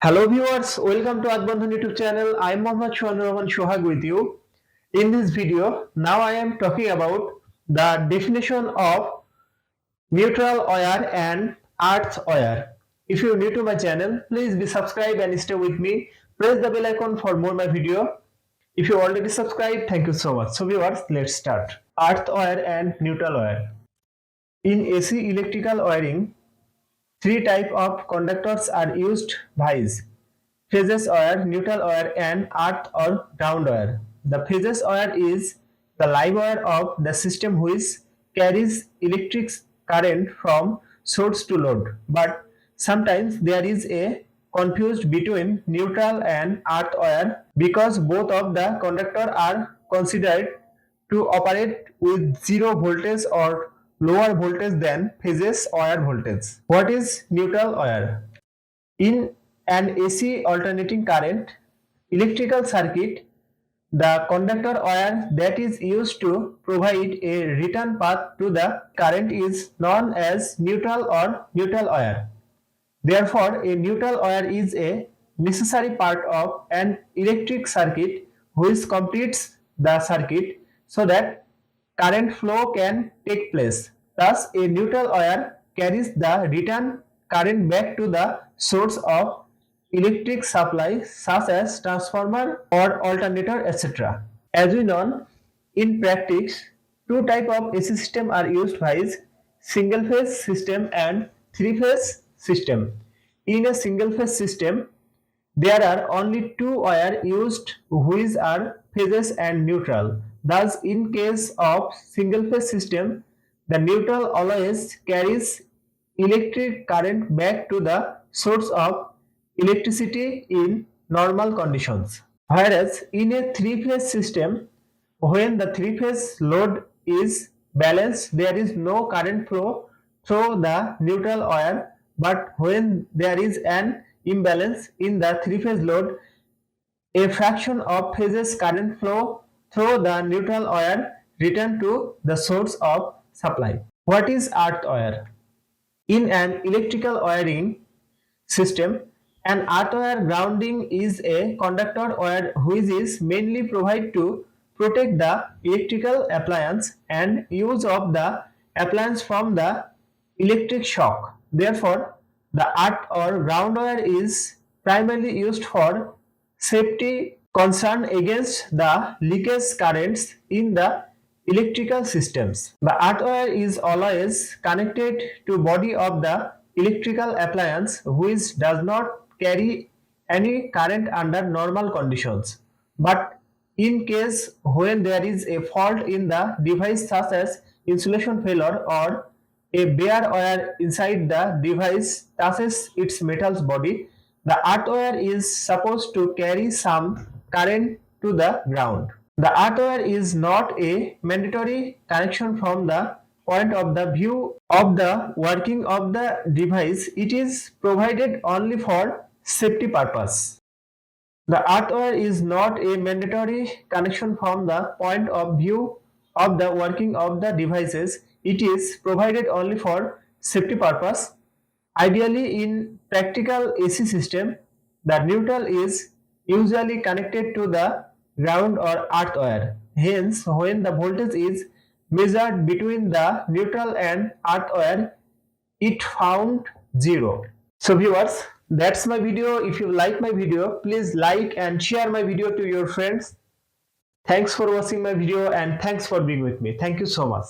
Hello viewers, welcome to Earthbondhon YouTube channel. I am Mohammad Shohag with you. In this video, now I am talking about the definition of neutral wire and earth wire. If you are new to my channel, please be subscribed and stay with me. Press the bell icon for more my video. If you already subscribed, thank you so much. So viewers, let's start. Earth wire and neutral wire. In AC electrical wiring, three types of conductors are used: vice, phases wire, neutral wire, and earth or ground wire. The phases wire is the live wire of the system which carries electric current from source to load. But sometimes there is a confused between neutral and earth wire because both of the conductor are considered to operate with zero voltage or lower voltage than phases wire voltage. What is neutral wire? In an AC alternating current electrical circuit, the conductor wire that is used to provide a return path to the current is known as neutral or neutral wire. Therefore, a neutral wire is a necessary part of an electric circuit which completes the circuit so that current flow can take place. Thus, a neutral wire carries the return current back to the source of electric supply such as transformer or alternator, etc. As we know, in practice, two types of AC system are used, viz. Single phase system and three phase system. In a single phase system, there are only two wires used which are phases and neutral. Thus, in case of single phase system, the neutral always carries electric current back to the source of electricity in normal conditions. Whereas in a three-phase system, when the three-phase load is balanced, there is no current flow through the neutral wire, but when there is an imbalance in the three-phase load, a fraction of phases current flow through the neutral wire return to the source of supply. What is earth wire? In an electrical wiring system, an earth wire grounding is a conductor wire which is mainly provided to protect the electrical appliance and use of the appliance from the electric shock. Therefore, the earth or ground wire is primarily used for safety concern against the leakage currents in the electrical systems. The earth wire is always connected to body of the electrical appliance which does not carry any current under normal conditions. But in case when there is a fault in the device such as insulation failure or a bare wire inside the device touches its metal's body, the earth wire is supposed to carry some current to the ground. The earth wire is not a mandatory connection from the point of the view of the working of the device. It is provided only for safety purpose. The earth wire is not a mandatory connection from the point of view of the working of the devices. It is provided only for safety purpose. Ideally, in practical AC system, the neutral is usually connected to the ground or earth wire. Hence, when the voltage is measured between the neutral and earth wire, it found zero. So viewers, that's my video. If you like my video, please like and share my video to your friends. Thanks for watching my video and thanks for being with me. Thank you so much.